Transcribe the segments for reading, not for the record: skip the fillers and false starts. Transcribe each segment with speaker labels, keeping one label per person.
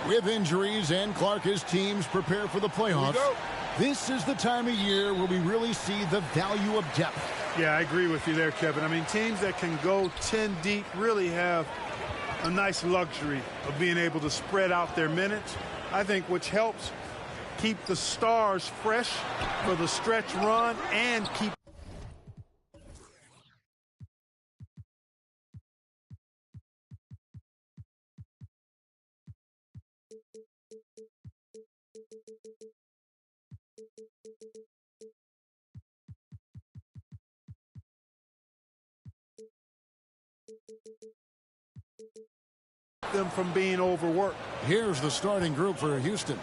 Speaker 1: With injuries and Clark as teams prepare for the playoffs, this is the time of year where we really see the value of depth.
Speaker 2: Yeah, I agree with you there, Kevin. I mean, teams that can go 10 deep really have a nice luxury of being able to spread out their minutes, I think, which helps keep the stars fresh for the stretch run and keep them from being overworked.
Speaker 1: Here's the starting group for Houston.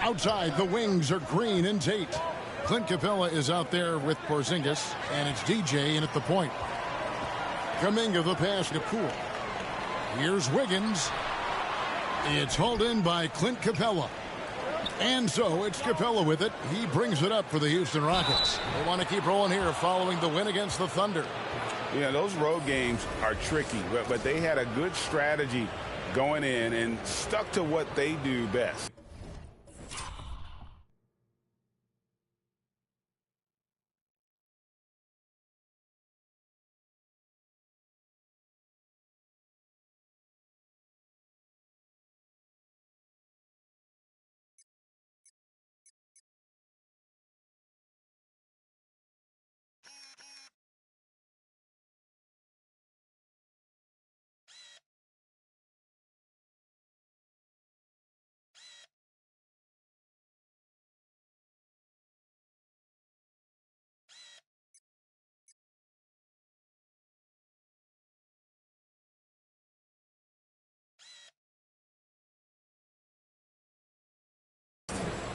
Speaker 1: Outside, the wings are Green and Tate. Clint Capella is out there with Porzingis, and it's DJ in at the point. Kuminga the pass to Poole. Here's Wiggins. It's hauled in by Clint Capella. And so it's Capella with it. He brings it up for the Houston Rockets. They want to keep rolling here following the win against the Thunder.
Speaker 3: Yeah, those road games are tricky, but they had a good strategy going in and stuck to what they do best.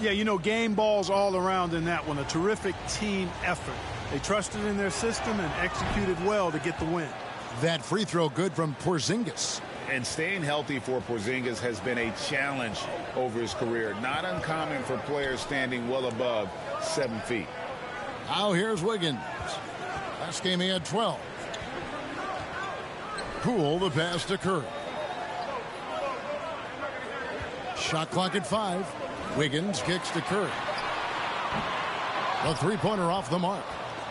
Speaker 2: Yeah, you know, game balls all around in that one. A terrific team effort. They trusted in their system and executed well to get the win.
Speaker 1: That free throw good from Porzingis.
Speaker 3: And staying healthy for Porzingis has been a challenge over his career. Not uncommon for players standing well above 7 feet.
Speaker 1: Now here's Wiggins. Last game he had 12. Poole the pass to Curry. Shot clock at 5. Wiggins kicks to Curry. The three-pointer off the mark.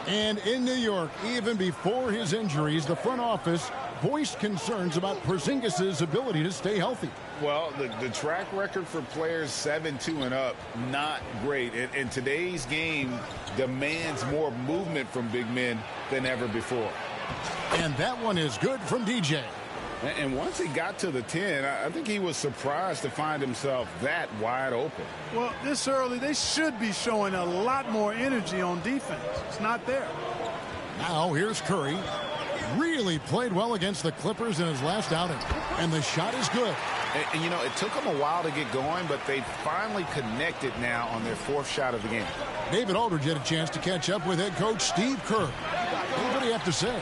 Speaker 1: And in New York, even before his injuries, the front office voiced concerns about Porzingis' ability to stay healthy.
Speaker 3: Well, the track record for players 7-2 and up, not great. And today's game demands more movement from big men than ever before.
Speaker 1: And that one is good from DJ.
Speaker 3: And once he got to the 10, I think he was surprised to find himself that wide open.
Speaker 2: Well, this early, they should be showing a lot more energy on defense. It's not there.
Speaker 1: Now here's Curry. Really played well against the Clippers in his last outing. And the shot is good.
Speaker 3: And you know, it took them a while to get going, but they finally connected now on their 4th shot of the game.
Speaker 1: David Aldridge had a chance to catch up with head coach Steve Kerr. What do you have to say?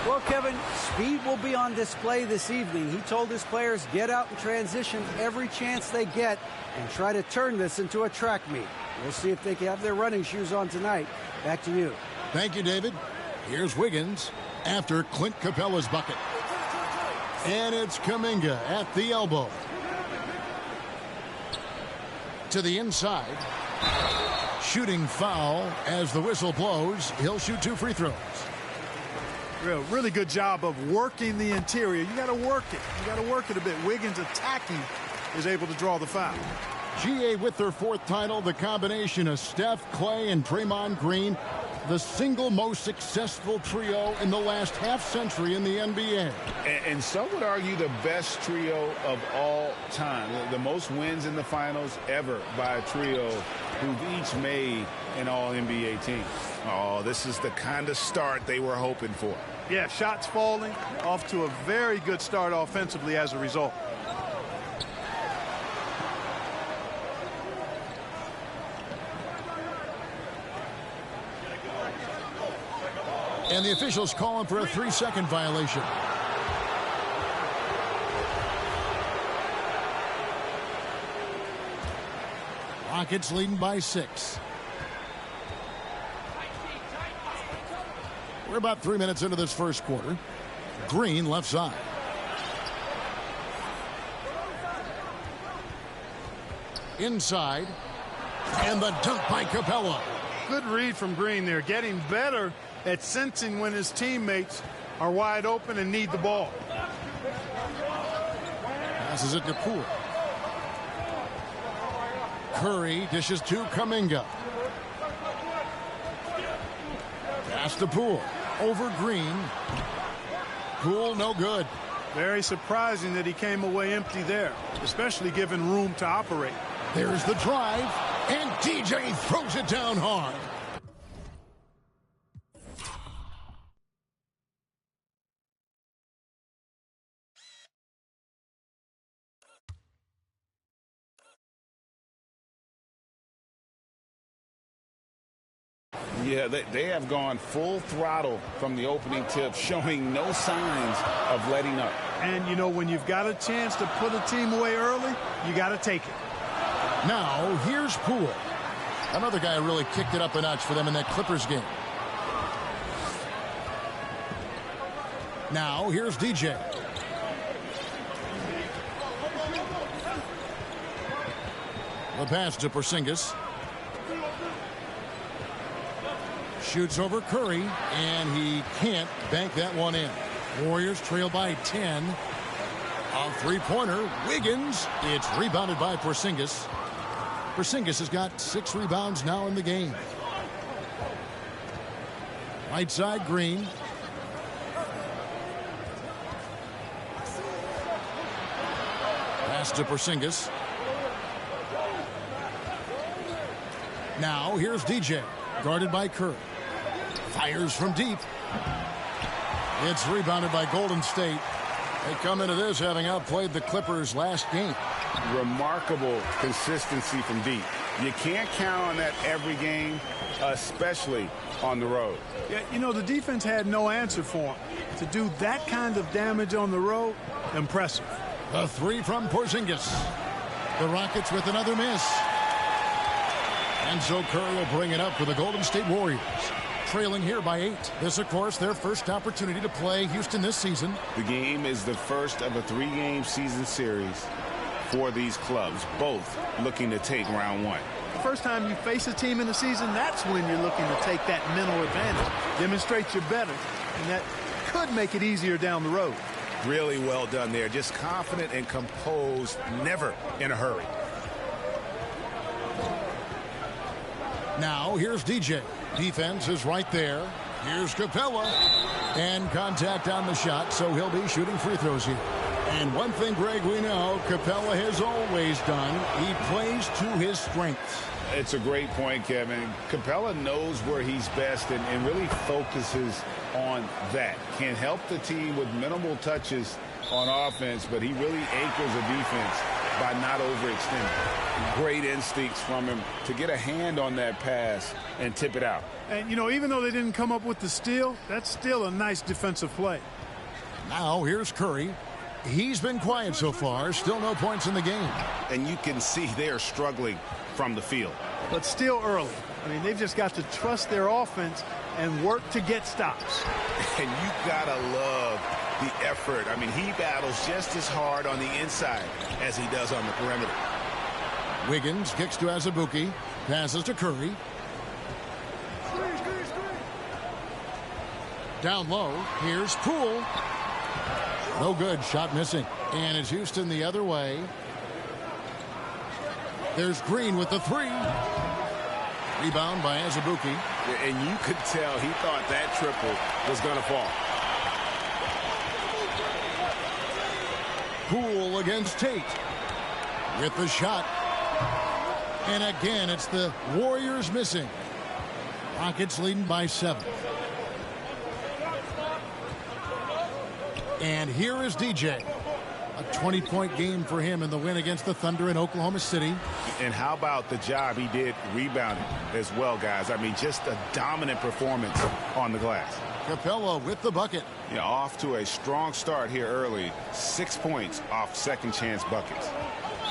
Speaker 4: Well, Kevin, speed will be on display this evening. He told his players, get out and transition every chance they get and try to turn this into a track meet. We'll see if they can have their running shoes on tonight. Back to you.
Speaker 1: Thank you, David. Here's Wiggins after Clint Capella's bucket. And it's Kuminga at the elbow. To the inside. Shooting foul as the whistle blows. He'll shoot 2 free throws.
Speaker 2: Really good job of working the interior. You got to work it. You got to work it a bit. Wiggins attacking is able to draw the foul.
Speaker 1: GA with their 4th title, the combination of Steph, Clay, and Draymond Green, the single most successful trio in the last half-century in the NBA.
Speaker 3: And some would argue the best trio of all time. The most wins in the finals ever by a trio who've each made an all-NBA team. Oh, this is the kind of start they were hoping for.
Speaker 2: Yeah, shots falling, off to a very good start offensively as a result.
Speaker 1: And the officials calling for a 3-second violation. Rockets leading by 6. We're about 3 minutes into this first quarter. Green left side. Inside. And the dunk by Capella.
Speaker 2: Good read from Green there, getting better at sensing when his teammates are wide open and need the ball.
Speaker 1: Passes it to Poole. Curry dishes to Kuminga. Pass to Poole. Over Green. Poole no good.
Speaker 2: Very surprising that he came away empty there, especially given room to operate.
Speaker 1: There's the drive, and DJ throws it down hard.
Speaker 3: Yeah, they have gone full throttle from the opening tip, showing no signs of letting up.
Speaker 2: And, you know, when you've got a chance to put a team away early, you got to take it.
Speaker 1: Now, here's Poole. Another guy who really kicked it up a notch for them in that Clippers game. Now, here's DJ. The pass to Porzingis. Shoots over Curry, and he can't bank that one in. Warriors trail by 10. A three-pointer. Wiggins. It's rebounded by Porzingis. Porzingis has got 6 rebounds now in the game. Right side, Green. Pass to Porzingis. Now, here's DJ. Guarded by Curry. Fires from deep. It's rebounded by Golden State. They come into this having outplayed the Clippers last game.
Speaker 3: Remarkable consistency from deep. You can't count on that every game, especially on the road.
Speaker 2: Yeah, you know, the defense had no answer for him. To do that kind of damage on the road, impressive.
Speaker 1: A three from Porzingis. The Rockets with another miss. And so Curry will bring it up for the Golden State Warriors. Trailing here by 8. This, of course, their first opportunity to play Houston this season.
Speaker 3: The game is the first of a 3-game season series for these clubs, both looking to take round 1.
Speaker 2: The first time you face a team in the season, that's when you're looking to take that mental advantage. Demonstrate you're better, and that could make it easier down the road.
Speaker 3: Really well done there. Just confident and composed, never in a hurry.
Speaker 1: Now, here's DJ. Defense is right there. Here's Capella. And contact on the shot, so he'll be shooting free throws here. And one thing, Greg, we know Capella has always done. He plays to his strengths.
Speaker 3: It's a great point, Kevin. Capella knows where he's best and really focuses on that. Can help the team with minimal touches on offense, but he really anchors a defense by not overextending. Great instincts from him to get a hand on that pass and tip it out.
Speaker 2: And, you know, even though they didn't come up with the steal, that's still a nice defensive play.
Speaker 1: Now, here's Curry. He's been quiet so far. Still no points in the game.
Speaker 3: And you can see they're struggling from the field.
Speaker 2: But still early. I mean, they've just got to trust their offense and work to get stops.
Speaker 3: And you got to love the effort. I mean, he battles just as hard on the inside as he does on the perimeter.
Speaker 1: Wiggins kicks to Azubuike. Passes to Curry. Down low. Here's Poole. No good. Shot missing. And it's Houston the other way. There's Green with the three. Rebound by Azubuike.
Speaker 3: And you could tell he thought that triple was going to fall.
Speaker 1: Poole against Tate. With the shot. And again, it's the Warriors missing. Rockets leading by 7. And here is DJ. A 20-point game for him in the win against the Thunder in Oklahoma City.
Speaker 3: And how about the job he did rebounding as well, guys? I mean, just a dominant performance on the glass.
Speaker 1: Capella with the bucket.
Speaker 3: Yeah, off to a strong start here early. 6 points off second chance buckets.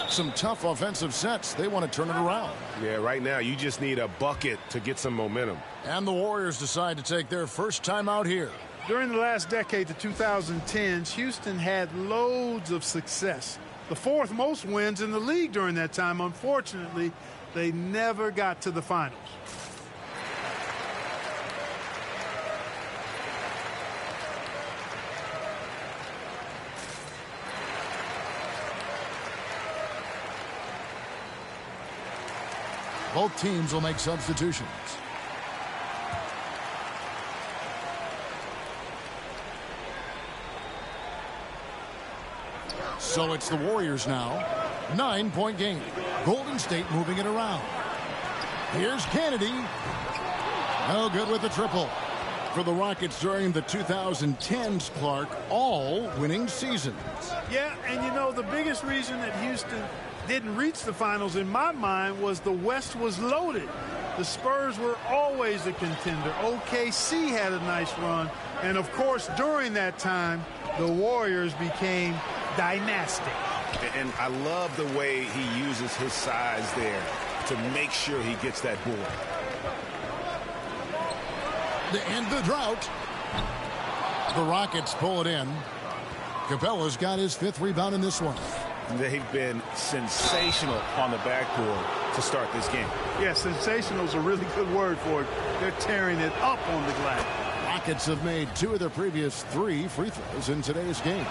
Speaker 1: Some tough offensive sets. They want to turn it around.
Speaker 5: Yeah, right now you just need a bucket to get some momentum.
Speaker 1: And the Warriors decide to take their first time out here.
Speaker 2: During the last decade, the 2010s, Houston had loads of success the fourth most wins in the league during that time. Unfortunately, they never got to the finals.
Speaker 1: Both teams will make substitutions. So it's the Warriors now. 9-point game. Golden State moving it around. Here's Kennedy. No good with the triple. For the Rockets during the 2010s, Clark, all winning seasons.
Speaker 2: Yeah, and you know, the biggest reason that Houston didn't reach the finals in my mind was the West was loaded. The Spurs were always a contender. OKC had a nice run. And, of course, during that time, the Warriors became dynastic.
Speaker 3: And I love the way he uses his size there to make sure he gets that board.
Speaker 1: To end the drought, the Rockets pull it in. Capella's got his 5th rebound in this one.
Speaker 3: They've been sensational on the backboard to start this game.
Speaker 2: Yeah, sensational is a really good word for it. They're tearing it up on the glass.
Speaker 1: Rockets have made 2 of their previous 3 free throws in today's game.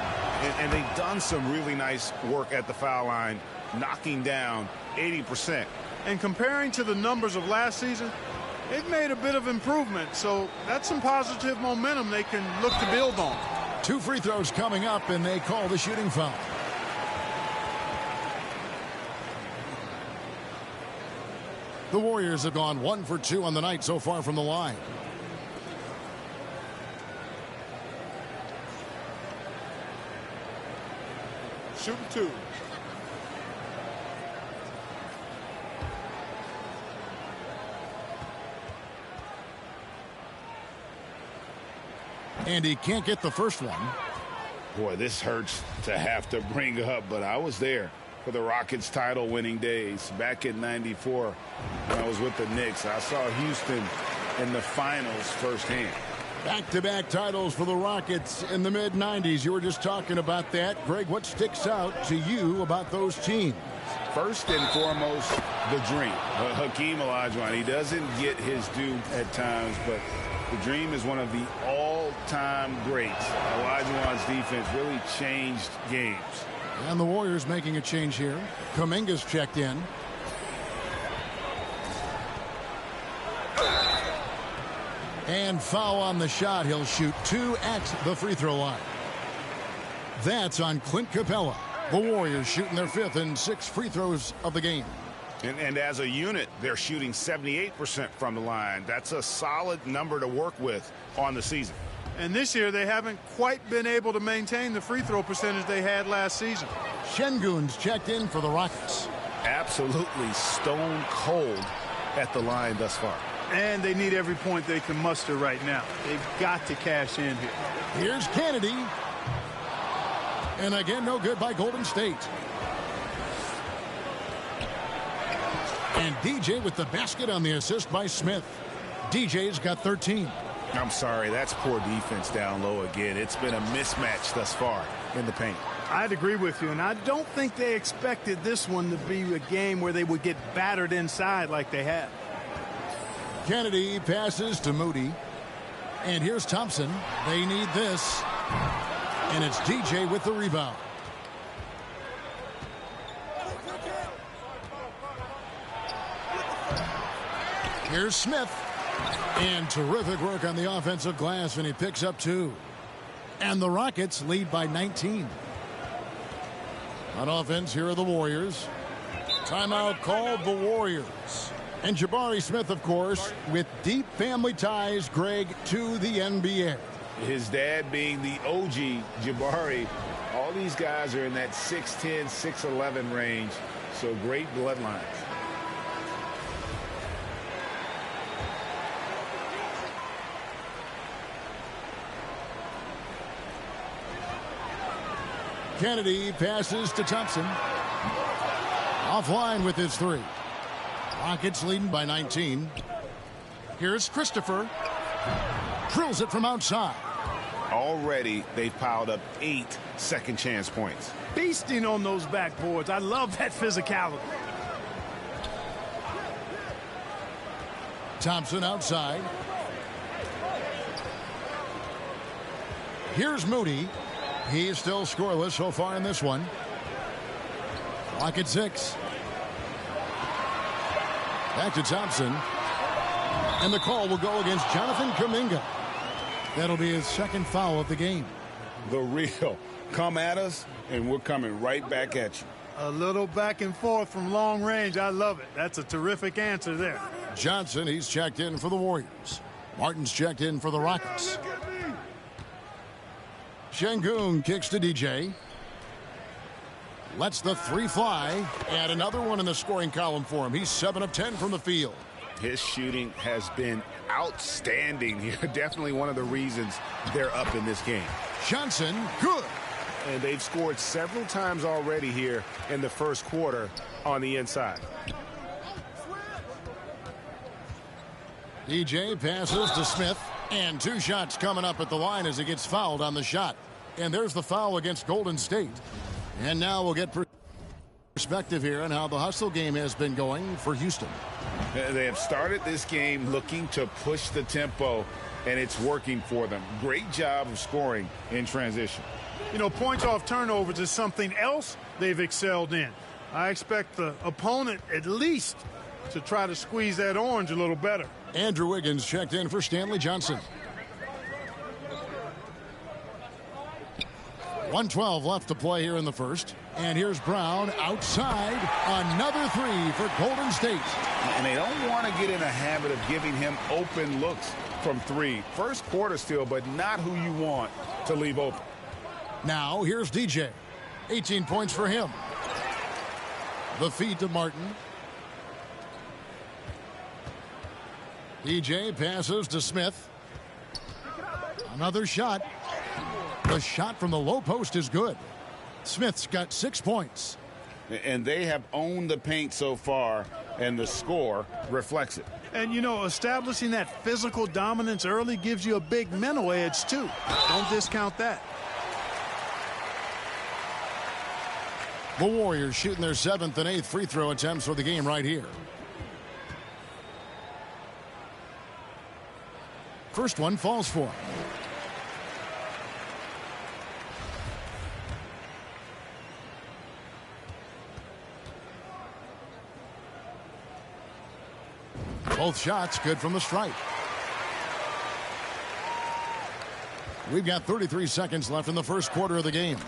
Speaker 3: And they've done some really nice work at the foul line, knocking down 80%.
Speaker 2: And comparing to the numbers of last season, they've made a bit of improvement. So that's some positive momentum they can look to build on.
Speaker 1: 2 free throws coming up, and they call the shooting foul. The Warriors have gone 1 for 2 on the night so far from the line.
Speaker 2: Shooting 2.
Speaker 1: And he can't get the first one.
Speaker 3: Boy, this hurts to have to bring up, but I was there for the Rockets title winning days back in '94 when I was with the Knicks. I saw Houston in the finals firsthand.
Speaker 1: Back-to-back titles for the Rockets in the mid-90s. You were just talking about that. Greg, what sticks out to you about those teams?
Speaker 3: First and foremost, the dream. Hakeem Olajuwon, he doesn't get his due at times, but the dream is one of the all-time greats. Olajuwon's defense really changed games.
Speaker 1: And the Warriors making a change here. Kuminga's checked in. And foul on the shot. He'll shoot 2 at the free throw line. That's on Clint Capella. The Warriors shooting their 5th and 6th free throws of the game.
Speaker 3: And as a unit, they're shooting 78% from the line. That's a solid number to work with on the season.
Speaker 2: And this year, they haven't quite been able to maintain the free throw percentage they had last season.
Speaker 1: Şengün's checked in for the Rockets.
Speaker 3: Absolutely stone cold at the line thus far.
Speaker 2: And they need every point they can muster right now. They've got to cash in here.
Speaker 1: Here's Kennedy. And again, no good by Golden State. And DJ with the basket on the assist by Smith. DJ's got 13.
Speaker 3: I'm sorry, that's poor defense down low again. It's been a mismatch thus far in the paint.
Speaker 2: I'd agree with you, and I don't think they expected this one to be a game where they would get battered inside like they have.
Speaker 1: Kennedy passes to Moody. And here's Thompson. They need this. And it's DJ with the rebound. Here's Smith. And terrific work on the offensive glass, and he picks up 2. And the Rockets lead by 19. On offense, here are the Warriors. Timeout called the Warriors. And Jabari Smith, of course, with deep family ties, Greg, to the NBA.
Speaker 3: His dad being the OG Jabari. All these guys are in that 6'10", 6'11" range. So great bloodlines.
Speaker 1: Kennedy passes to Thompson. Offline with his 3. Rockets leading by 19. Here's Christopher. Drills it from outside.
Speaker 3: Already, they've piled up 8 second chance points.
Speaker 2: Feasting on those backboards. I love that physicality.
Speaker 1: Thompson outside. Here's Moody. He's still scoreless so far in this one. Clock at 6. Back to Thompson. And the call will go against Jonathan Kuminga. That'll be his second foul of the game.
Speaker 3: The real. Come at us, and we're coming right back at you.
Speaker 2: A little back and forth from long range. I love it. That's a terrific answer there.
Speaker 1: Johnson, he's checked in for the Warriors. Martin's checked in for the Rockets. Şengün kicks to DJ. Lets the 3 fly. And another one in the scoring column for him. He's 7 of 10 from the field.
Speaker 3: His shooting has been outstanding here. Definitely one of the reasons they're up in this game.
Speaker 1: Johnson, good.
Speaker 5: And they've scored several times already here in the first quarter on the inside.
Speaker 1: DJ passes to Smith. And 2 shots coming up at the line as he gets fouled on the shot. And there's the foul against Golden State. And now we'll get perspective here on how the hustle game has been going for Houston.
Speaker 3: They have started this game looking to push the tempo, and it's working for them. Great job of scoring in transition.
Speaker 2: You know, points off turnovers is something else they've excelled in. I expect the opponent at least to try to squeeze that orange a little better.
Speaker 1: Andrew Wiggins checked in for Stanley Johnson. 1:12 left to play here in the first. And here's Brown outside. Another 3 for Golden State.
Speaker 3: And they don't want to get in a habit of giving him open looks from 3. First quarter still, but not who you want to leave open.
Speaker 1: Now here's DJ. 18 points for him. The feed to Martin. DJ passes to Smith. Another shot. The shot from the low post is good. Smith's got 6 points.
Speaker 3: And they have owned the paint so far, and the score reflects it.
Speaker 2: And, you know, establishing that physical dominance early gives you a big mental edge, too. Don't discount that.
Speaker 1: The Warriors shooting their 7th and 8th free throw attempts for the game right here. First one falls for him. Both shots good from the stripe. We've got 33 seconds left in the first quarter of the game.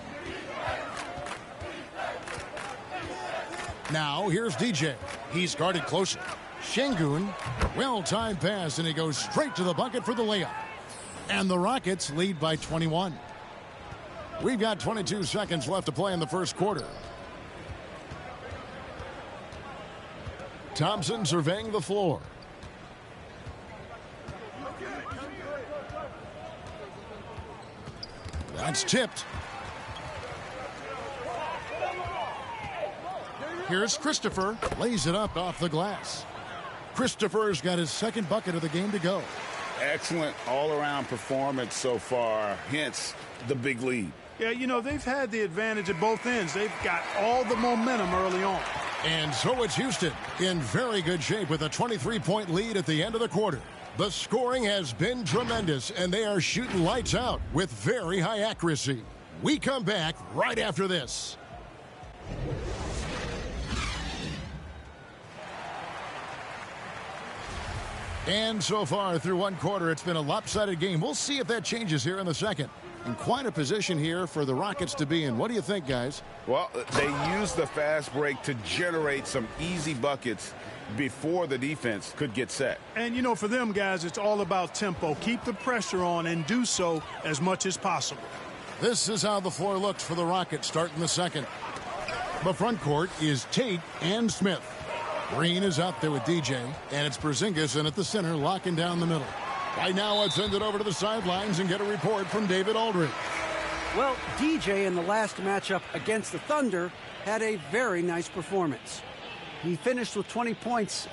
Speaker 1: Now here's DJ. He's guarded closer. Şengün, well-timed pass, and he goes straight to the bucket for the layup. And the Rockets lead by 21. We've got 22 seconds left to play in the first quarter. Thompson surveying the floor. That's tipped. Here's Christopher. Lays it up off the glass. Christopher's got his second bucket of the game to go.
Speaker 3: Excellent all-around performance so far, hence the big lead.
Speaker 2: Yeah, you know, they've had the advantage at both ends. They've got all the momentum early on.
Speaker 1: And so it's Houston in very good shape with a 23-point lead at the end of the quarter. The scoring has been tremendous, and they are shooting lights out with very high accuracy. We come back right after this. And so far through one quarter, it's been a lopsided game. We'll see if that changes here in the second. And quite a position here for the Rockets to be in. What do you think, guys?
Speaker 3: Well, they used the fast break to generate some easy buckets before the defense could get set.
Speaker 2: And, you know, for them, guys, it's all about tempo. Keep the pressure on and do so as much as possible.
Speaker 1: This is how the floor looks for the Rockets starting the second. The front court is Tate and Smith. Green is out there with DJ, and it's Porzingis in at the center, locking down the middle. Right now, let's send it over to the sidelines and get a report from David Aldridge.
Speaker 4: Well, DJ in the last matchup against the Thunder had a very nice performance. He finished with 20 points.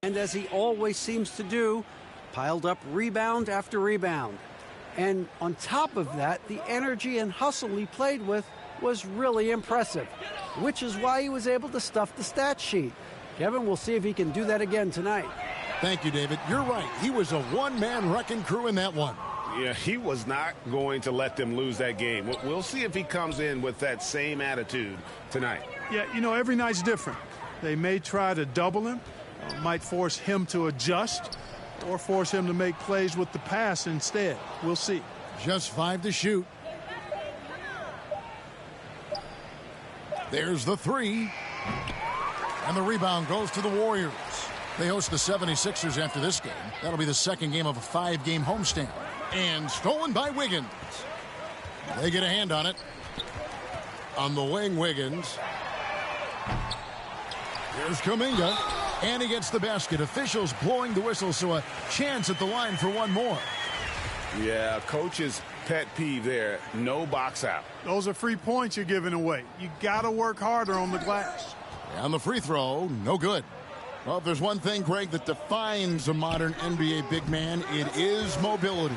Speaker 4: And as he always seems to do, piled up rebound after rebound. And on top of that, the energy and hustle he played with was really impressive, which is why he was able to stuff the stat sheet. Kevin, we'll see if he can do that again tonight.
Speaker 1: Thank you, David. You're right. He was a one-man wrecking crew in that one.
Speaker 5: Yeah, he was not going to let them lose that game. We'll see if he comes in with that same attitude tonight.
Speaker 2: Yeah, you know, every night's different. They may try to double him, might force him to adjust, or force him to make plays with the pass instead. We'll see.
Speaker 1: Just 5 to shoot. There's the 3. And the rebound goes to the Warriors. They host the 76ers after this game. That'll be the second game of a 5-game homestand. And stolen by Wiggins. They get a hand on it. On the wing, Wiggins. Here's Kuminga. And he gets the basket. Officials blowing the whistle, so a chance at the line for one more.
Speaker 5: Yeah, coach's pet peeve there. No box out.
Speaker 2: Those are free points you're giving away. You got to work harder on the glass.
Speaker 1: And the free throw, no good. Well, if there's one thing, Greg, that defines a modern NBA big man, it is mobility.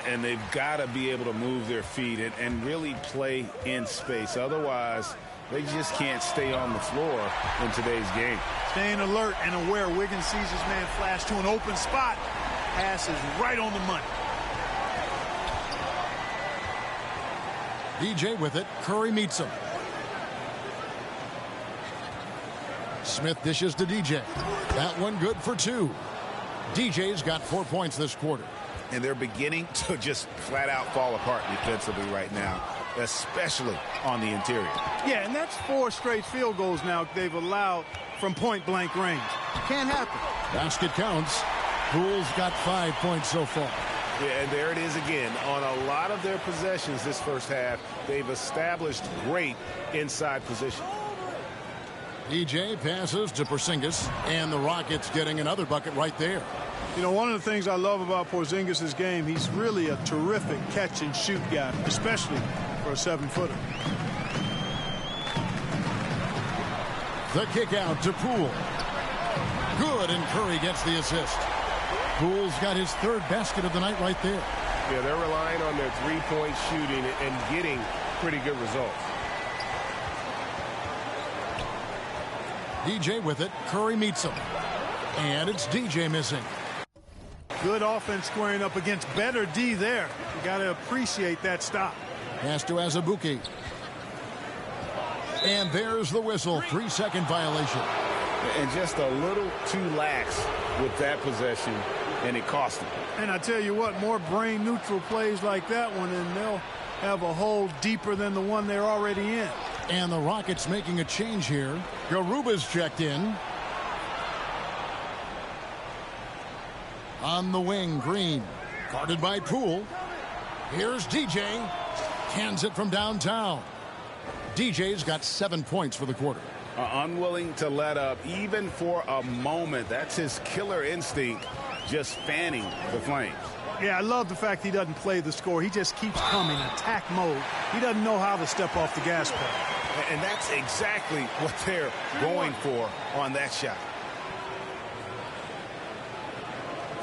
Speaker 5: And they've got to be able to move their feet and really play in space. Otherwise, they just can't stay on the floor in today's game.
Speaker 2: Staying alert and aware. Wiggins sees his man flash to an open spot. Pass is right on the money.
Speaker 1: DJ with it. Curry meets him. Smith dishes to DJ. That one good for 2. DJ's got 4 points this quarter.
Speaker 5: And they're beginning to just flat out fall apart defensively right now, especially on the interior.
Speaker 2: Yeah, and that's 4 straight field goals now they've allowed from point-blank range. Can't happen.
Speaker 1: Basket counts. Poole's got 5 points so far.
Speaker 5: Yeah, and there it is again. On a lot of their possessions this first half, they've established great inside position.
Speaker 1: DJ passes to Porzingis, and the Rockets getting another bucket right there.
Speaker 2: You know, one of the things I love about Porzingis' game, he's really a terrific catch-and-shoot guy, especially for a 7-footer.
Speaker 1: The kick out to Poole. Good, and Curry gets the assist. Poole's got his 3rd basket of the night right there.
Speaker 5: Yeah, they're relying on their three-point shooting and getting pretty good results.
Speaker 1: DJ with it. Curry meets him. And it's DJ missing.
Speaker 2: Good offense squaring up against better D there. You got to appreciate that stop.
Speaker 1: Pass to Azubuike. And there's the whistle. 3-second violation.
Speaker 5: And just a little too lax with that possession, and it cost them.
Speaker 2: And I tell you what, more brain-neutral plays like that one, and they'll have a hole deeper than the one they're already in.
Speaker 1: And the Rockets making a change here. Garuba's checked in. On the wing, Green. Guarded by Poole. Here's DJ. Cans it from downtown. DJ's got 7 points for the quarter.
Speaker 5: Unwilling to let up even for a moment. That's his killer instinct, just fanning the flames.
Speaker 2: Yeah, I love the fact he doesn't play the score. He just keeps coming, attack mode. He doesn't know how to step off the gas pedal.
Speaker 5: And that's exactly what they're going for on that shot.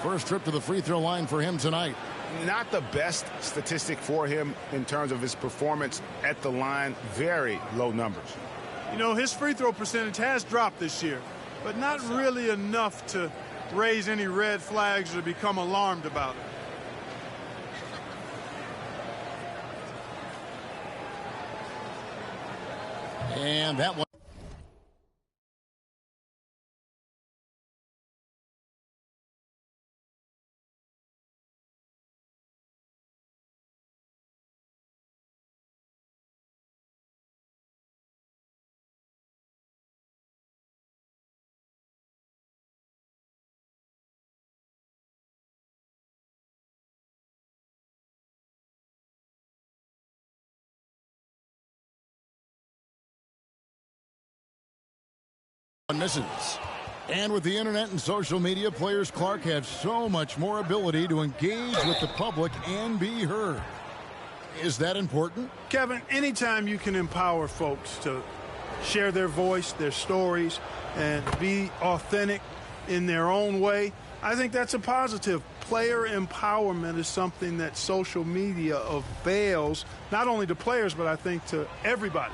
Speaker 1: First trip to the free throw line for him tonight.
Speaker 5: Not the best statistic for him in terms of his performance at the line. Very low numbers.
Speaker 2: You know, his free throw percentage has dropped this year, but not really enough to raise any red flags or become alarmed about it.
Speaker 1: And that one. Misses. And with the internet and social media, players Clark have so much more ability to engage with the public and be heard. Is that important?
Speaker 2: Kevin, anytime you can empower folks to share their voice, their stories, and be authentic in their own way, I think that's a positive. Player empowerment is something that social media avails, not only to players, but I think to everybody.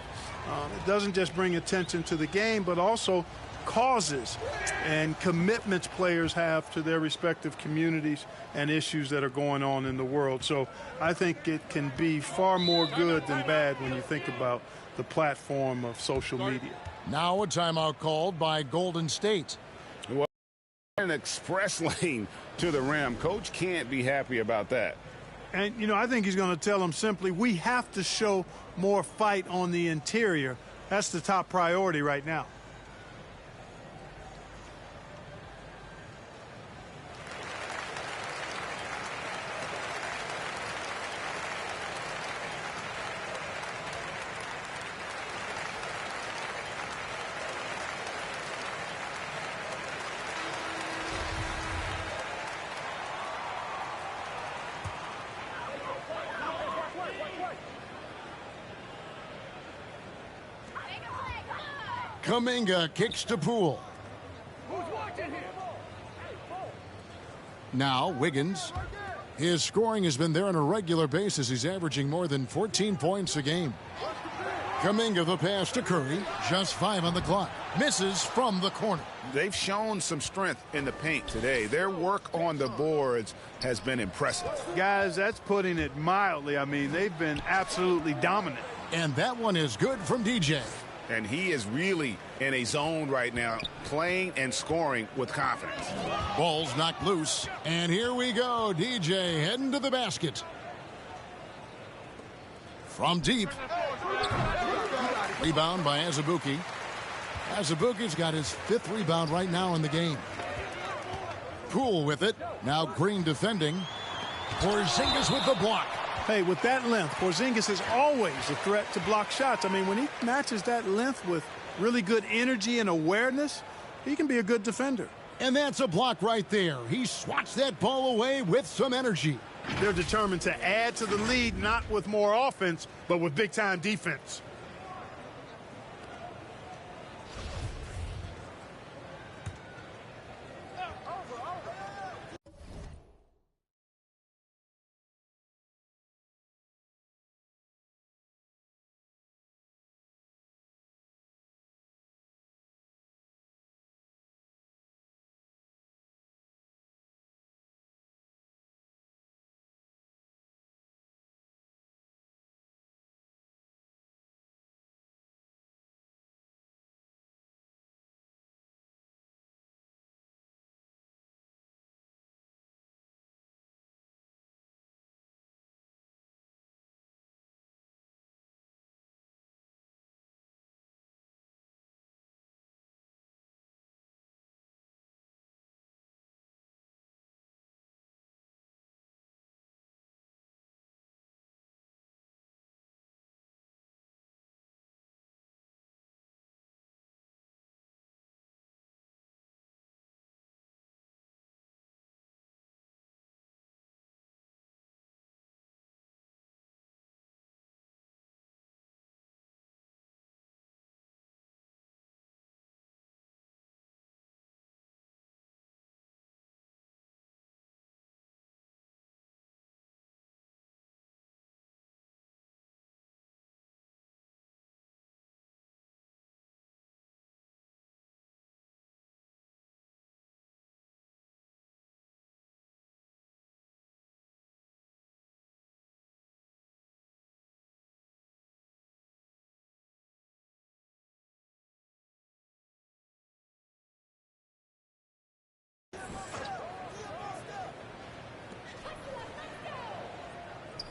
Speaker 2: It doesn't just bring attention to the game, but also causes and commitments players have to their respective communities and issues that are going on in the world. So I think it can be far more good than bad when you think about the platform of social media.
Speaker 1: Now a timeout called by Golden State.
Speaker 3: Well, an express lane to the rim. Coach can't be happy about that.
Speaker 2: And, you know, I think he's going to tell them simply, we have to show more fight on the interior. That's the top priority right now.
Speaker 1: Kuminga kicks to Poole. Now Wiggins. His scoring has been there on a regular basis. He's averaging more than 14 points a game. Kuminga the pass to Curry. Just 5 on the clock. Misses from the corner.
Speaker 3: They've shown some strength in the paint today. Their work on the boards has been impressive.
Speaker 2: Guys, that's putting it mildly. I mean, they've been absolutely dominant.
Speaker 1: And that one is good from DJ.
Speaker 3: And he is really in a zone right now, playing and scoring with confidence.
Speaker 1: Ball's knocked loose. And here we go. DJ heading to the basket. From deep. Rebound by Azubuike. Azubuike's got his 5th rebound right now in the game. Poole with it. Now Green defending. Porzingis with the block.
Speaker 2: Hey, with that length, Porzingis is always a threat to block shots. I mean, when he matches that length with really good energy and awareness, he can be a good defender.
Speaker 1: And that's a block right there. He swats that ball away with some energy.
Speaker 2: They're determined to add to the lead, not with more offense, but with big-time defense.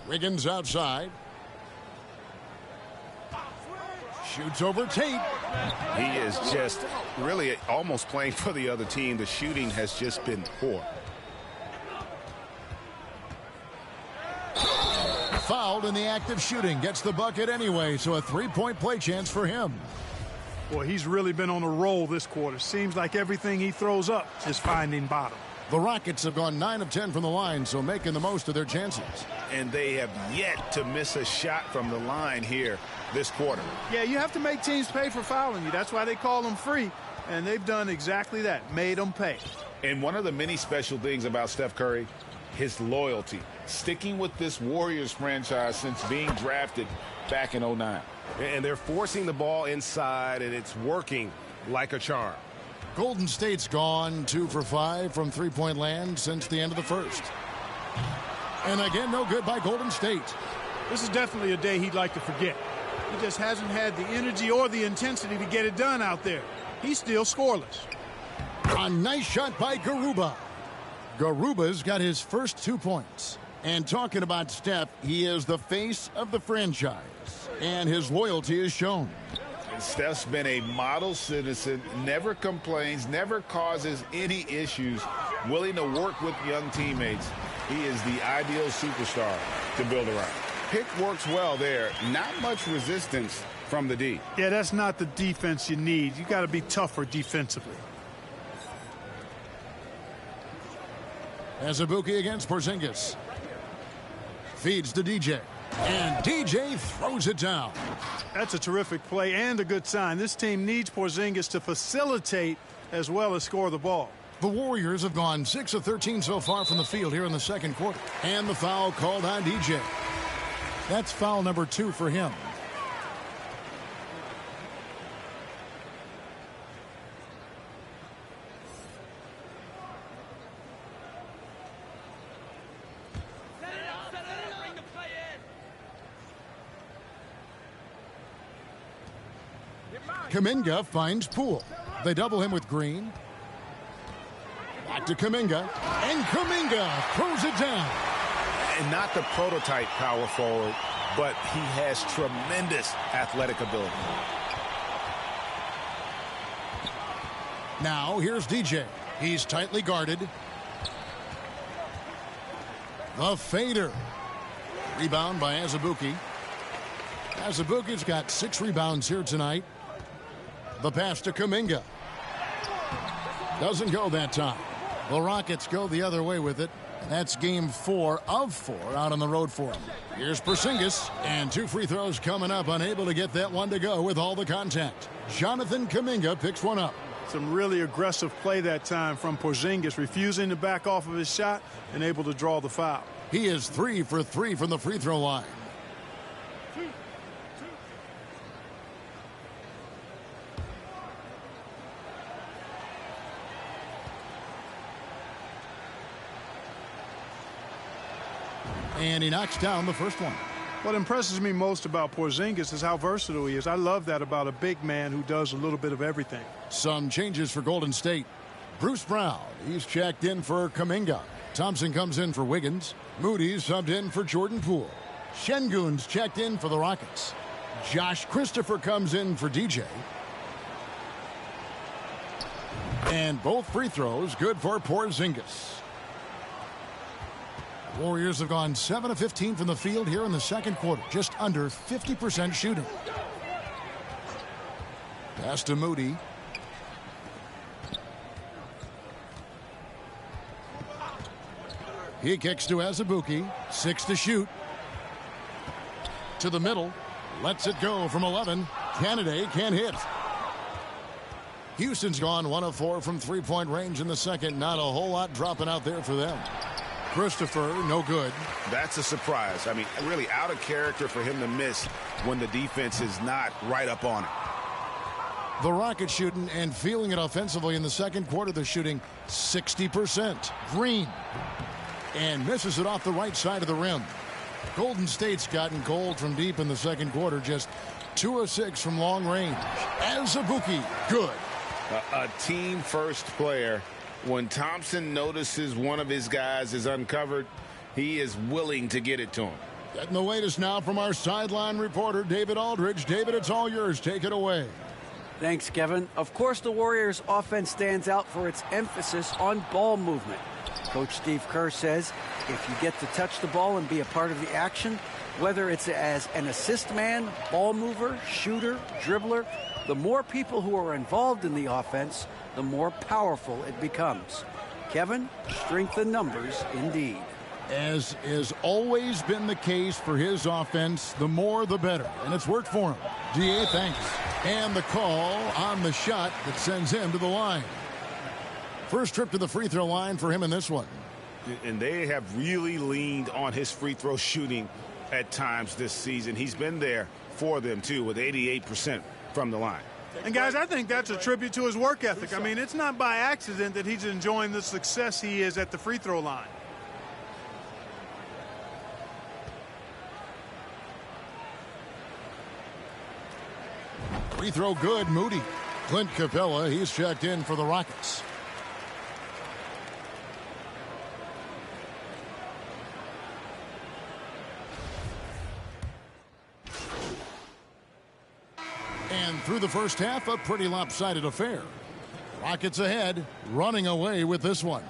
Speaker 1: Wiggins outside. Shoots over Tate.
Speaker 3: He is just really almost playing for the other team. The shooting has just been poor.
Speaker 1: Fouled in the act of shooting. Gets the bucket anyway, so a 3-point play chance for him.
Speaker 2: Boy, he's really been on a roll this quarter. Seems like everything he throws up is finding bottom.
Speaker 1: The Rockets have gone 9 of 10 from the line, so making the most of their chances.
Speaker 3: And they have yet to miss a shot from the line here this quarter.
Speaker 2: Yeah, you have to make teams pay for fouling you. That's why they call them free. And they've done exactly that, made them pay.
Speaker 5: And one of the many special things about Steph Curry, his loyalty, sticking with this Warriors franchise since being drafted back in '09.
Speaker 6: And they're forcing the ball inside, and it's working like a charm.
Speaker 1: Golden State's gone 2 for 5 from three-point land since the end of the first. And again, no good by Golden State.
Speaker 2: This is definitely a day he'd like to forget. He just hasn't had the energy or the intensity to get it done out there. He's still scoreless.
Speaker 1: A nice shot by Garuba. Garuba's got his first 2 points. And talking about Steph, he is the face of the franchise. And his loyalty is shown.
Speaker 5: Steph's been a model citizen, never complains, never causes any issues, willing to work with young teammates. He is the ideal superstar to build around. Pick works well there. Not much resistance from the D.
Speaker 2: Yeah, that's not the defense you need. You got to be tougher defensively.
Speaker 1: Azubuike against Porzingis. Feeds to DJ. And DJ throws it down.
Speaker 2: That's a terrific play and a good sign. This team needs Porzingis to facilitate as well as score the ball.
Speaker 1: The Warriors have gone 6 of 13 so far from the field here in the second quarter. And the foul called on DJ. That's foul number 2 for him. Kuminga finds Poole. They double him with Green. Back to Kuminga. And Kuminga throws it down.
Speaker 5: And not the prototype power forward, but he has tremendous athletic ability.
Speaker 1: Now here's DJ. He's tightly guarded. The fader. Rebound by Azubuike. Azubuike's got 6 rebounds here tonight. The pass to Kuminga. Doesn't go that time. The Rockets go the other way with it. That's game 4 of 4 out on the road for him. Here's Porzingis, and 2 free throws coming up, unable to get that one to go with all the contact. Jonathan Kuminga picks one up.
Speaker 2: Some really aggressive play that time from Porzingis, refusing to back off of his shot and able to draw the foul.
Speaker 1: He is 3 for 3 from the free throw line. And he knocks down the first one.
Speaker 2: What impresses me most about Porzingis is how versatile he is. I love that about a big man who does a little bit of everything.
Speaker 1: Some changes for Golden State. Bruce Brown, he's checked in for Kuminga. Thompson comes in for Wiggins. Moody's subbed in for Jordan Poole. Şengün's checked in for the Rockets. Josh Christopher comes in for DJ. And both free throws good for Porzingis. Warriors have gone 7 of 15 from the field here in the second quarter. Just under 50% shooting. Pass to Moody. He kicks to Azubuike. 6 to shoot. To the middle. Lets it go from 11. Canada can't hit. Houston's gone 1 of 4 from three-point range in the second. Not a whole lot dropping out there for them. Christopher, no good.
Speaker 5: That's a surprise. I mean, really out of character for him to miss when the defense is not right up on it.
Speaker 1: The Rockets shooting and feeling it offensively in the second quarter. They're shooting 60%. Green. And misses it off the right side of the rim. Golden State's gotten cold from deep in the second quarter. Just 2 of 6 from long range. Azubuike, good.
Speaker 5: A team-first player. When Thompson notices one of his guys is uncovered, he is willing to get it to him.
Speaker 1: Getting the latest now from our sideline reporter, David Aldridge. David, it's all yours. Take it away.
Speaker 4: Thanks, Kevin. Of course, the Warriors' offense stands out for its emphasis on ball movement. Coach Steve Kerr says if you get to touch the ball and be a part of the action, whether it's as an assist man, ball mover, shooter, dribbler, the more people who are involved in the offense, the more powerful it becomes. Kevin, strength in numbers indeed.
Speaker 1: As has always been the case for his offense, the more the better. And it's worked for him. DA, thanks. And the call on the shot that sends him to the line. First trip to the free throw line for him in this one.
Speaker 6: And they have really leaned on his free throw shooting at times this season. He's been there for them, too, with 88% from the line.
Speaker 2: And, guys, I think that's a tribute to his work ethic. I mean, it's not by accident that he's enjoying the success he is at the free throw line.
Speaker 1: Free throw good, Moody. Clint Capella, he's checked in for the Rockets. And through the first half, a pretty lopsided affair. Rockets ahead, running away with this one.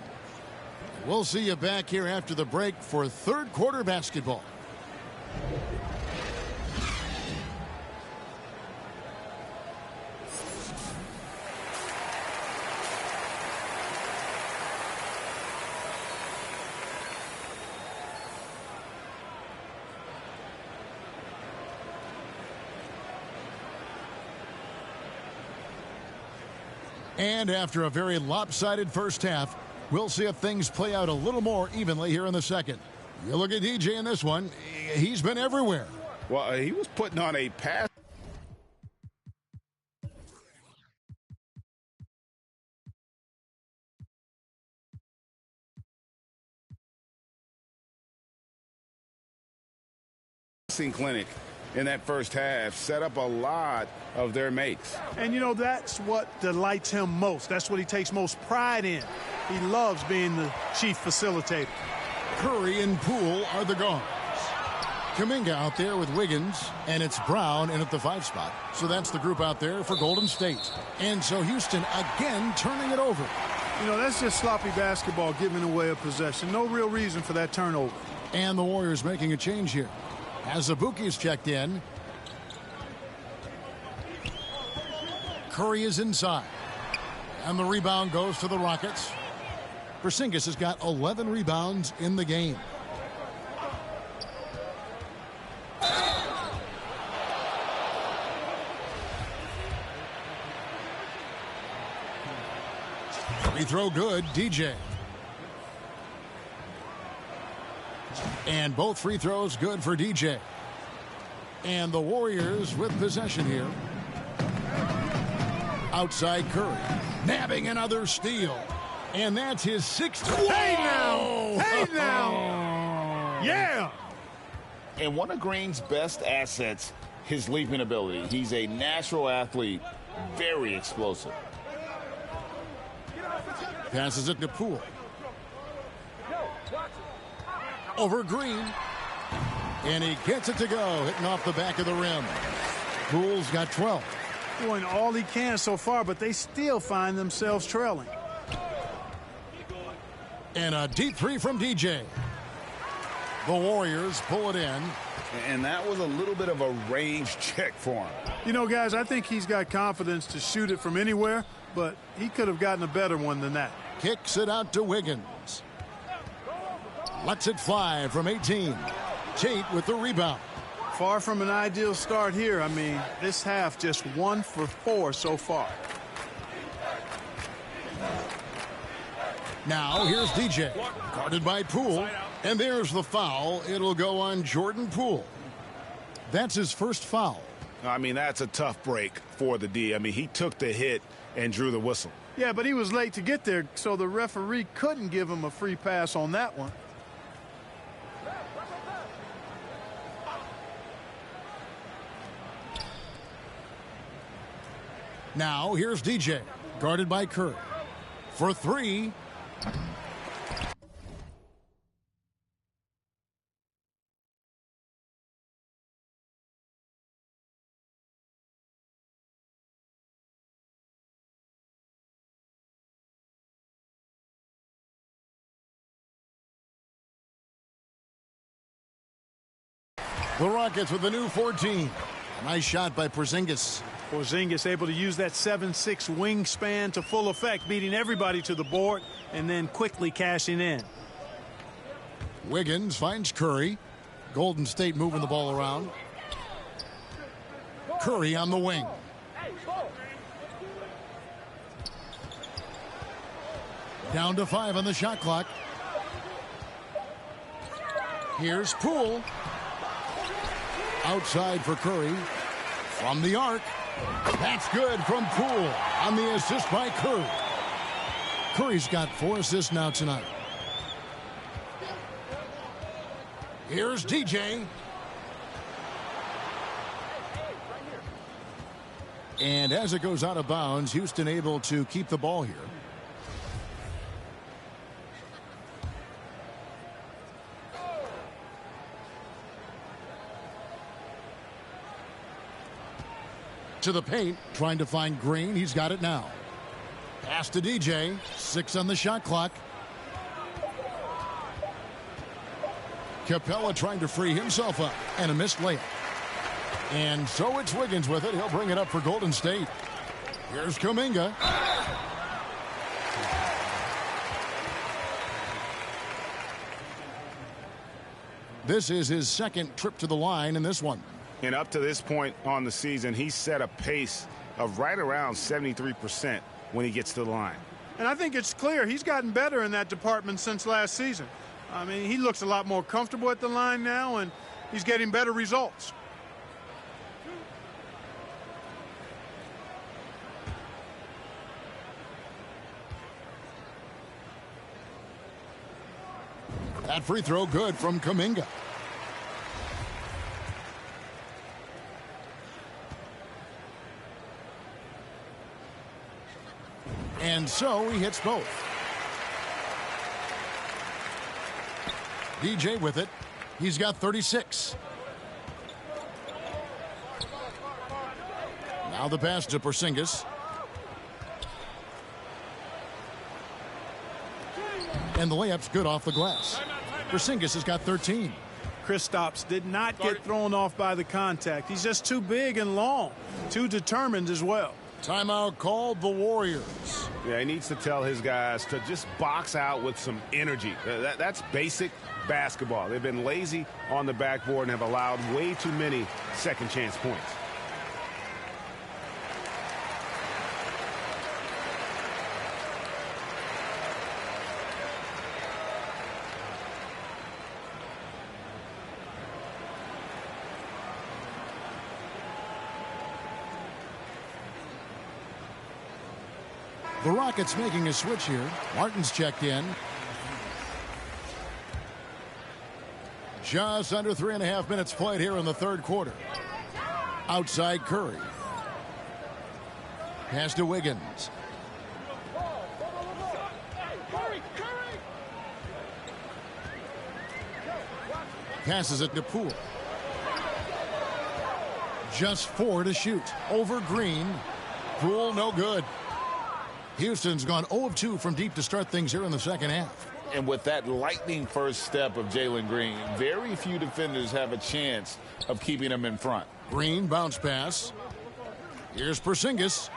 Speaker 1: We'll see you back here after the break for third quarter basketball. And after a very lopsided first half, we'll see if things play out a little more evenly here in the second. You look at DJ in this one, he's been everywhere.
Speaker 3: Well, he was putting on a pass. Clinic in that first half, set up a lot of their mates.
Speaker 2: And, you know, that's what delights him most. That's what he takes most pride in. He loves being the chief facilitator.
Speaker 1: Curry and Poole are the guards. Kuminga out there with Wiggins, and it's Brown in at the 5 spot. So that's the group out there for Golden State. And so Houston again turning it over.
Speaker 2: You know, that's just sloppy basketball, giving away a possession. No real reason for that turnover.
Speaker 1: And the Warriors making a change here. Azubuike's checked in. Curry is inside. And the rebound goes to the Rockets. Porzingis has got 11 rebounds in the game. Free throw good, DJ. And both free throws good for DJ. And the Warriors with possession here. Outside Curry. Nabbing another steal. And that's his 6th.
Speaker 2: Hey now! Hey now! Yeah!
Speaker 5: And one of Green's best assets, his leaping ability. He's a natural athlete, very explosive.
Speaker 1: Passes it to Poole. Over Green. And he gets it to go, hitting off the back of the rim. Poole's got 12.
Speaker 2: Doing all he can so far, but they still find themselves trailing.
Speaker 1: And a deep three from DJ. The Warriors pull it in.
Speaker 3: And that was a little bit of a range check for him.
Speaker 2: You know, guys, I think he's got confidence to shoot it from anywhere, but he could have gotten a better one than that.
Speaker 1: Kicks it out to Wiggins. Lets it fly from 18. Tate with the rebound.
Speaker 2: Far from an ideal start here. I mean, this half just 1 for 4 so far.
Speaker 1: Now here's DJ. Guarded by Poole. And there's the foul. It'll go on Jordan Poole. That's his first foul.
Speaker 3: I mean, that's a tough break for the D. I mean, he took the hit and drew the whistle.
Speaker 2: Yeah, but he was late to get there, so the referee couldn't give him a free pass on that one.
Speaker 1: Now here's DJ. Guarded by Curry. For 3. The Rockets with the new 14. Nice shot by Porzingis.
Speaker 2: Porzingis able to use that 7'6" wingspan to full effect, beating everybody to the board and then quickly cashing in.
Speaker 1: Wiggins finds Curry. Golden State moving the ball around. Curry on the wing. Down to 5 on the shot clock. Here's Poole. Outside for Curry. From the arc. That's good from Poole on the assist by Curry. Curry's got 4 assists now tonight. Here's DJ. And as it goes out of bounds, Houston able to keep the ball here. To the paint, trying to find Green. He's got it now. Pass to DJ. 6 on the shot clock. Capella trying to free himself up. And a missed layup. And so it's Wiggins with it. He'll bring it up for Golden State. Here's Kuminga. This is his second trip to the line in this one.
Speaker 6: And up to this point on the season, he's set a pace of right around 73% when he gets to the line.
Speaker 2: And I think it's clear he's gotten better in that department since last season. I mean, he looks a lot more comfortable at the line now, and he's getting better results.
Speaker 1: That free throw good from Kuminga. And so he hits both. DJ with it. He's got 36. Now the pass to Porzingis. And the layup's good off the glass. Porzingis has got 13.
Speaker 2: Kristaps did not get thrown off by the contact. He's just too big and long, too determined as well.
Speaker 1: Timeout called the Warriors.
Speaker 6: Yeah, he needs to tell his guys to just box out with some energy. That's basic basketball. They've been lazy on the backboard and have allowed way too many second chance points.
Speaker 1: The Rockets making a switch here. Martin's checked in. Just under 3.5 minutes played here in the third quarter. Outside Curry. Pass to Wiggins. Passes it to Poole. Just 4 to shoot. Over Green. Poole no good. Houston's gone 0 of 2 from deep to start things here in the second half.
Speaker 5: And with that lightning first step of Jalen Green, very few defenders have a chance of keeping him in front.
Speaker 1: Green bounce pass. Here's Porzingis.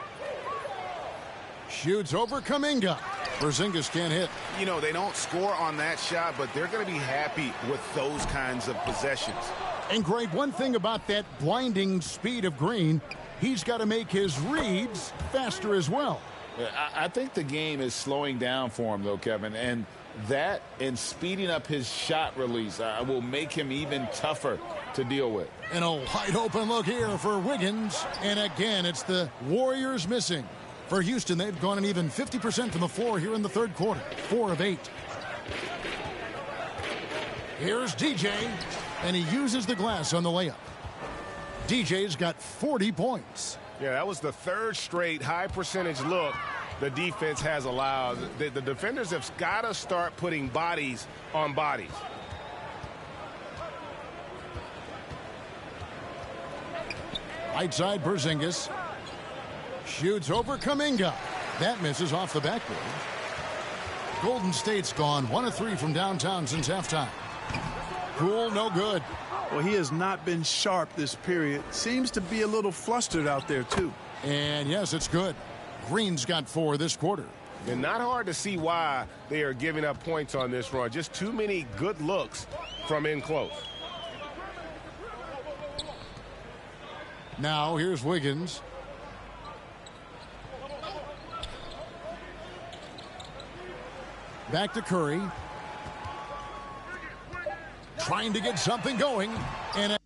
Speaker 1: Shoots over Kuminga. Porzingis can't hit.
Speaker 6: You know, they don't score on that shot, but they're going to be happy with those kinds of possessions.
Speaker 1: And Greg, one thing about that blinding speed of Green, he's got to make his reads faster as well.
Speaker 5: I think the game is slowing down for him, though, Kevin, and that and speeding up his shot release will make him even tougher to deal with.
Speaker 1: And a wide open look here for Wiggins. And again, it's the Warriors missing. For Houston, they've gone an even 50% from the floor here in the third quarter. 4 of 8. Here's DJ, and he uses the glass on the layup. DJ's got 40 points.
Speaker 6: Yeah, that was the third straight high percentage look the defense has allowed. The defenders have got to start putting bodies on bodies.
Speaker 1: Right side Porzingis. Shoots over Kuminga. That misses off the backboard. Golden State's gone 1 of 3 from downtown since halftime. Poole no good.
Speaker 2: Well, he has not been sharp this period. Seems to be a little flustered out there, too.
Speaker 1: And yes, it's good. Green's got 4 this quarter.
Speaker 6: And not hard to see why they are giving up points on this run. Just too many good looks from in close.
Speaker 1: Now here's Wiggins. Back to Curry. Trying to get something going. And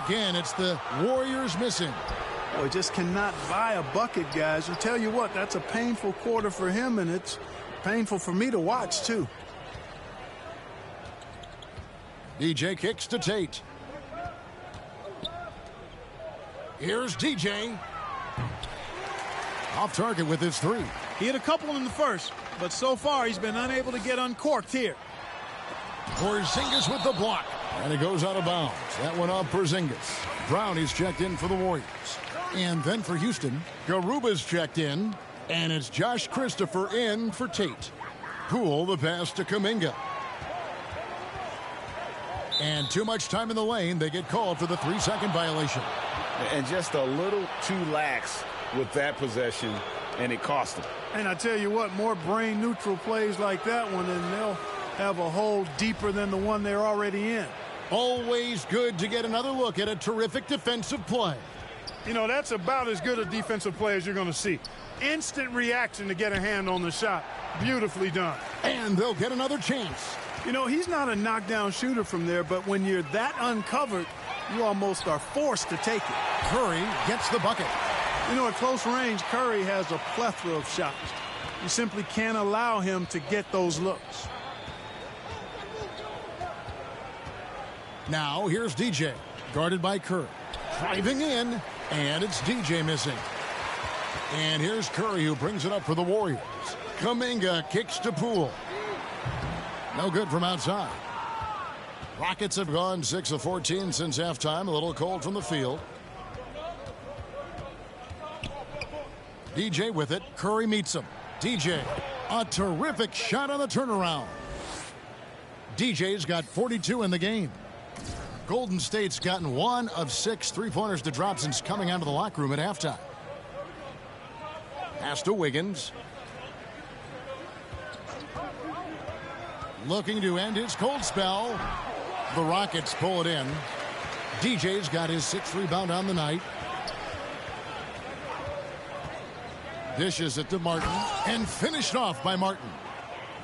Speaker 1: again, it's the Warriors missing.
Speaker 2: Boy, just cannot buy a bucket, guys. I'll tell you what, that's a painful quarter for him, and it's painful for me to watch, too.
Speaker 1: DJ kicks to Tate. Here's DJ. Off target with his three.
Speaker 2: He hit a couple in the first, but so far he's been unable to get uncorked here.
Speaker 1: Porzingis with the block. And it goes out of bounds. That went off Porzingis. Brown is checked in for the Warriors. And then for Houston, Garuba's checked in. And it's Josh Christopher in for Tate. Poole the pass to Kuminga. And too much time in the lane. They get called for the 3-second violation.
Speaker 3: And just a little too lax with that possession, and it cost them.
Speaker 2: And I tell you what, more brain-neutral plays like that one, and they'll have a hole deeper than the one they're already in.
Speaker 1: Always good to get another look at a terrific defensive play.
Speaker 2: You know, that's about as good a defensive play as you're going to see. Instant reaction to get a hand on the shot. Beautifully done.
Speaker 1: And they'll get another chance.
Speaker 2: You know, he's not a knockdown shooter from there, but when you're that uncovered, you almost are forced to take it.
Speaker 1: Curry gets the bucket.
Speaker 2: You know, at close range, Curry has a plethora of shots. You simply can't allow him to get those looks.
Speaker 1: Now, here's DJ, guarded by Curry. Driving in, and it's DJ missing. And here's Curry, who brings it up for the Warriors. Kuminga kicks to Poole. No good from outside. Rockets have gone 6 of 14 since halftime. A little cold from the field. DJ with it. Curry meets him. DJ, a terrific shot on the turnaround. DJ's got 42 in the game. Golden State's gotten 1 of 6 three-pointers to drop since coming out of the locker room at halftime. Pass to Wiggins. Looking to end his cold spell. The Rockets pull it in. DJ's got his 6th rebound on the night. Dishes it to Martin and finished off by Martin.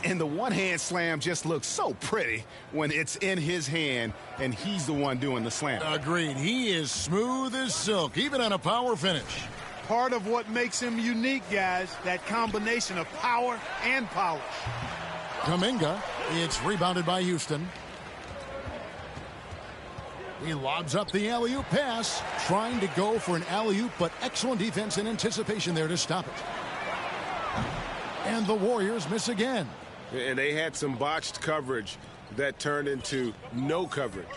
Speaker 6: And the one-hand slam just looks so pretty when it's in his hand and he's the one doing the slam.
Speaker 1: Agreed. He is smooth as silk, even on a power finish.
Speaker 2: Part of what makes him unique, guys, that combination of power and polish.
Speaker 1: Kuminga, it's rebounded by Houston. He lobs up the alley-oop pass, trying to go for an alley-oop, but excellent defense and anticipation there to stop it. And the Warriors miss again.
Speaker 6: And they had some botched coverage that turned into no coverage.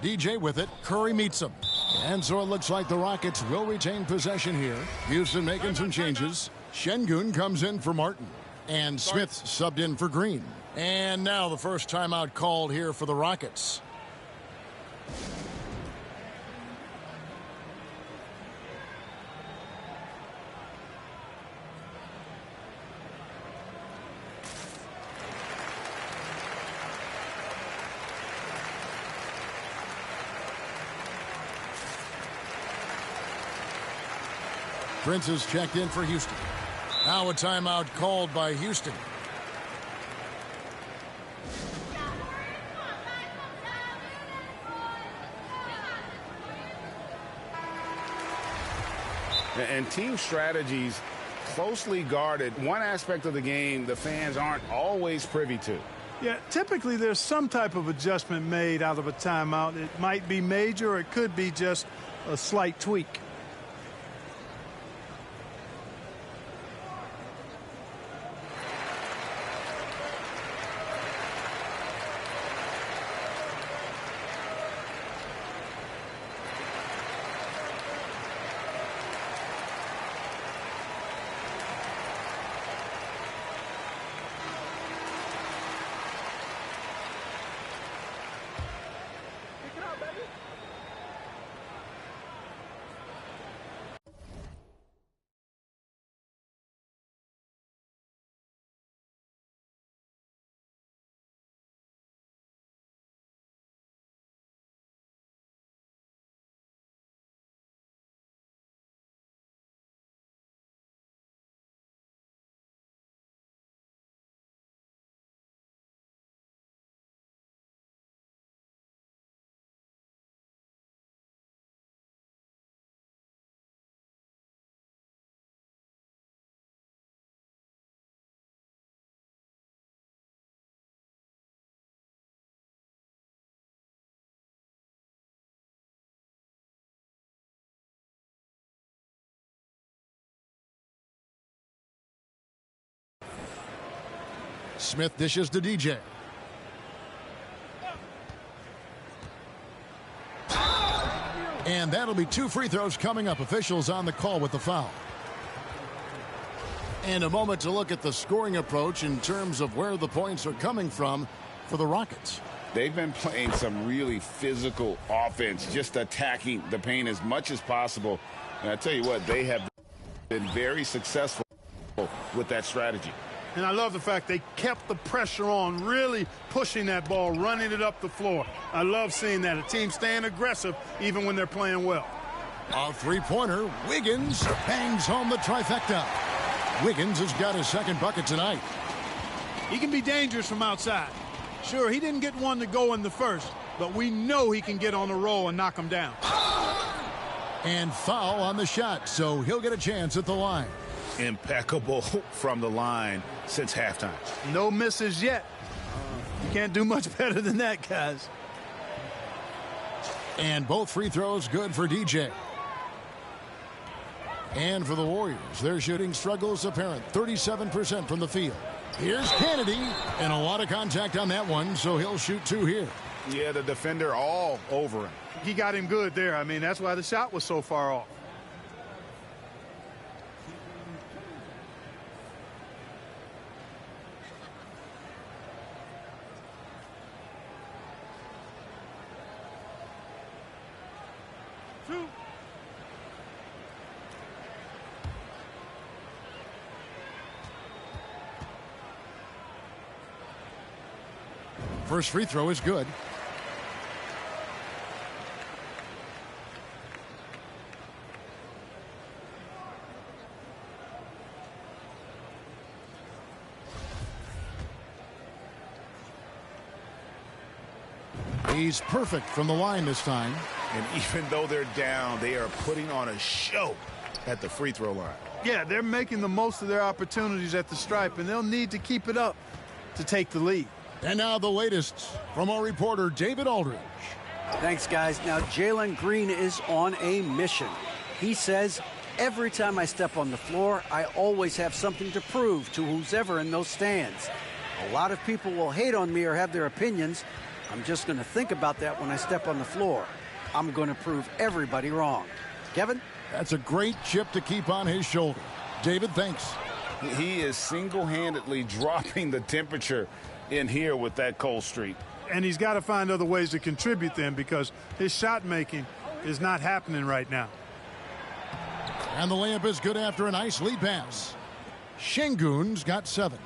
Speaker 1: DJ with it. Curry meets him. And so it looks like the Rockets will retain possession here. Houston making some changes. Şengün comes in for Martin. And Smith subbed in for Green. And now the first timeout called here for the Rockets. Prince is checked in for Houston. Now a timeout called by Houston.
Speaker 3: And team strategies closely guarded. One aspect of the game the fans aren't always privy to.
Speaker 2: Yeah, typically there's some type of adjustment made out of a timeout. It might be major or it could be just a slight tweak.
Speaker 1: Smith dishes to DJ. And that'll be 2 free throws coming up. Officials on the call with the foul. And a moment to look at the scoring approach in terms of where the points are coming from for the Rockets.
Speaker 5: They've been playing some really physical offense, just attacking the paint as much as possible. And I tell you what, they have been very successful with that strategy.
Speaker 2: And I love the fact they kept the pressure on, really pushing that ball, running it up the floor. I love seeing that. A team staying aggressive even when they're playing well.
Speaker 1: A three-pointer. Wiggins bangs home the trifecta. Wiggins has got his second bucket tonight.
Speaker 2: He can be dangerous from outside. Sure, he didn't get one to go in the first, but we know he can get on a roll and knock him down.
Speaker 1: And foul on the shot, so he'll get a chance at the line.
Speaker 6: Impeccable from the line since halftime.
Speaker 2: No misses yet. You can't do much better than that, guys.
Speaker 1: And both free throws good for DJ. And for the Warriors, their shooting struggles apparent. 37% from the field. Here's Kennedy, and a lot of contact on that one, so he'll shoot 2 here.
Speaker 6: Yeah, the defender all over him.
Speaker 2: He got him good there. I mean, that's why the shot was so far off.
Speaker 1: First free throw is good. He's perfect from the line this time.
Speaker 6: And even though they're down, they are putting on a show at the free throw line.
Speaker 2: Yeah, they're making the most of their opportunities at the stripe, and they'll need to keep it up to take the lead.
Speaker 1: And now the latest from our reporter, David Aldridge.
Speaker 4: Thanks, guys. Now, Jalen Green is on a mission. He says, every time I step on the floor, I always have something to prove to who's ever in those stands. A lot of people will hate on me or have their opinions. I'm just going to think about that when I step on the floor. I'm going to prove everybody wrong. Kevin?
Speaker 1: That's a great chip to keep on his shoulder. David, thanks.
Speaker 5: He is single-handedly dropping the temperature in here with that cold streak.
Speaker 2: And he's got to find other ways to contribute then, because his shot making is not happening right now.
Speaker 1: And the layup is good after a nice lead pass. Şengün's got 7.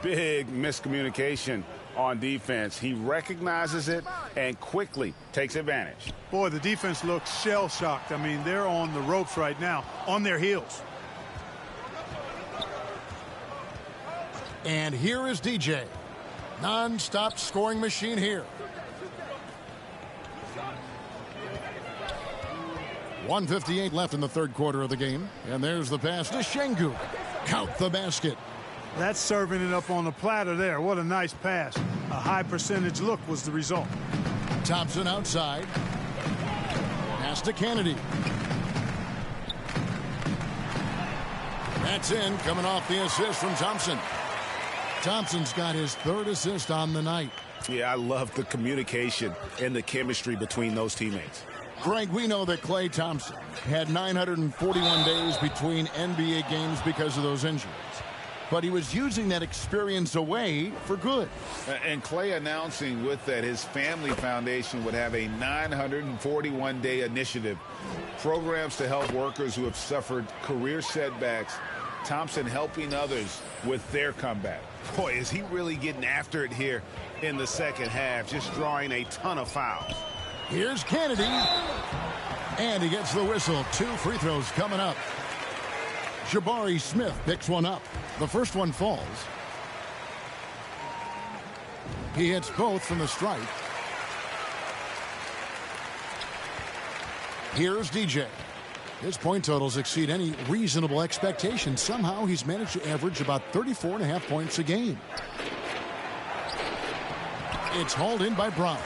Speaker 6: Big miscommunication on defense. He recognizes it and quickly takes advantage.
Speaker 2: Boy, the defense looks shell-shocked. I mean, they're on the ropes right now, on their heels.
Speaker 1: And here is DJ. Non-stop scoring machine here. 1:58 left in the third quarter of the game. And there's the pass to Şengün. Count the basket.
Speaker 2: That's serving it up on the platter there. What a nice pass. A high percentage look was the result.
Speaker 1: Thompson outside. Pass to Kennedy. That's in, coming off the assist from Thompson. Thompson's got his 3rd assist on the night.
Speaker 6: Yeah, I love the communication and the chemistry between those teammates.
Speaker 1: Greg, we know that Klay Thompson had 941 days between NBA games because of those injuries. But he was using that experience away for good.
Speaker 5: And Klay announcing with that his family foundation would have a 941-day initiative. Programs to help workers who have suffered career setbacks. Thompson helping others with their comeback.
Speaker 6: Boy, is he really getting after it here in the second half, just drawing a ton of fouls.
Speaker 1: Here's Kennedy. And he gets the whistle. 2 free throws coming up. Jabari Smith picks one up. The first one falls. He hits both from the stripe. Here's DJ. His point totals exceed any reasonable expectation. Somehow he's managed to average about 34.5 points a game. It's hauled in by Brown.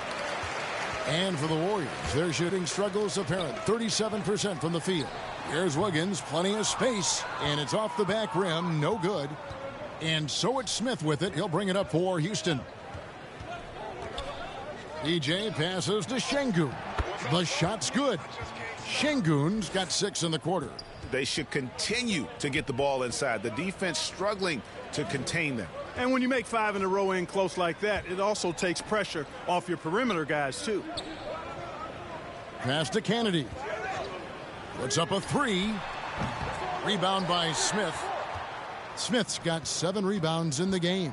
Speaker 1: And for the Warriors, their shooting struggles apparent. 37% from the field. Here's Wiggins, plenty of space, and it's off the back rim, no good. And so it's Smith with it. He'll bring it up for Houston. DJ passes to Şengün. The shot's good. Şengün's got 6 in the quarter.
Speaker 3: They should continue to get the ball inside. The defense struggling to contain them.
Speaker 2: And when you make 5 in a row in close like that, it also takes pressure off your perimeter guys, too.
Speaker 1: Pass to Kennedy. Puts up a 3. Rebound by Smith. Smith's got 7 rebounds in the game.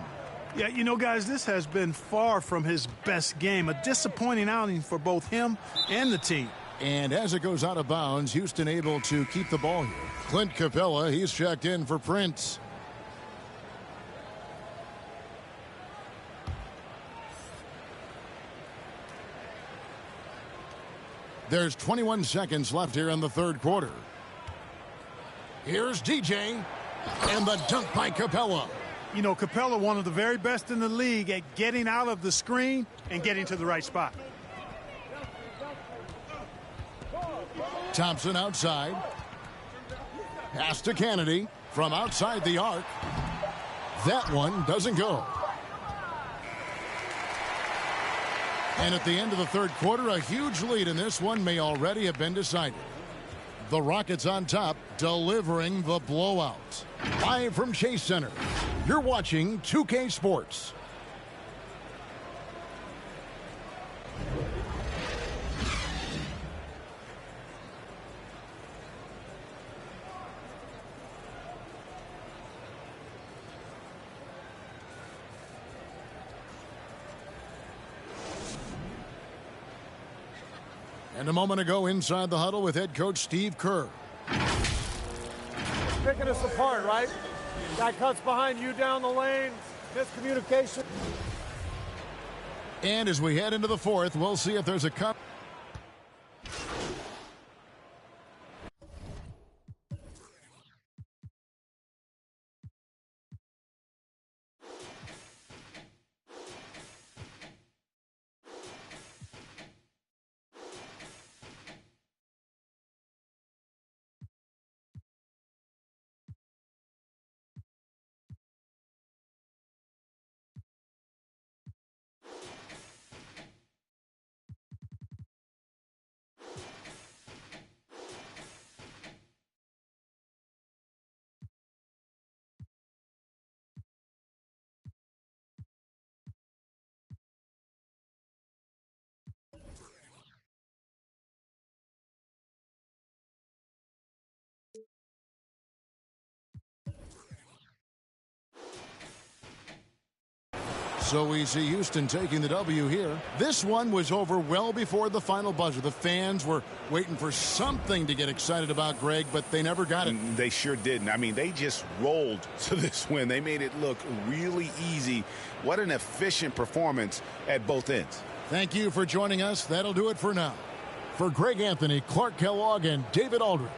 Speaker 2: Yeah, you know, guys, this has been far from his best game. A disappointing outing for both him and the team.
Speaker 1: And as it goes out of bounds, Houston able to keep the ball here. Clint Capella, he's checked in for Prince. There's 21 seconds left here in the third quarter. Here's DJ, and the dunk by Capella.
Speaker 2: You know, Capella, one of the very best in the league at getting out of the screen and getting to the right spot.
Speaker 1: Thompson outside. Pass to Kennedy from outside the arc. That one doesn't go. And at the end of the third quarter, a huge lead in this one may already have been decided. The Rockets on top, delivering the blowout. Live from Chase Center, you're watching 2K Sports. And a moment ago inside the huddle with head coach Steve Kerr.
Speaker 7: Picking us apart, right? Guy cuts behind you down the lane, miscommunication.
Speaker 1: And as we head into the fourth, we'll see if there's a cut. So we see Houston taking the W here. This one was over well before the final buzzer. The fans were waiting for something to get excited about, Greg, but they never got it.
Speaker 3: They sure didn't. I mean, they just rolled to this win. They made it look really easy. What an efficient performance at both ends.
Speaker 1: Thank you for joining us. That'll do it for now. For Greg Anthony, Clark Kellogg, and David Aldridge,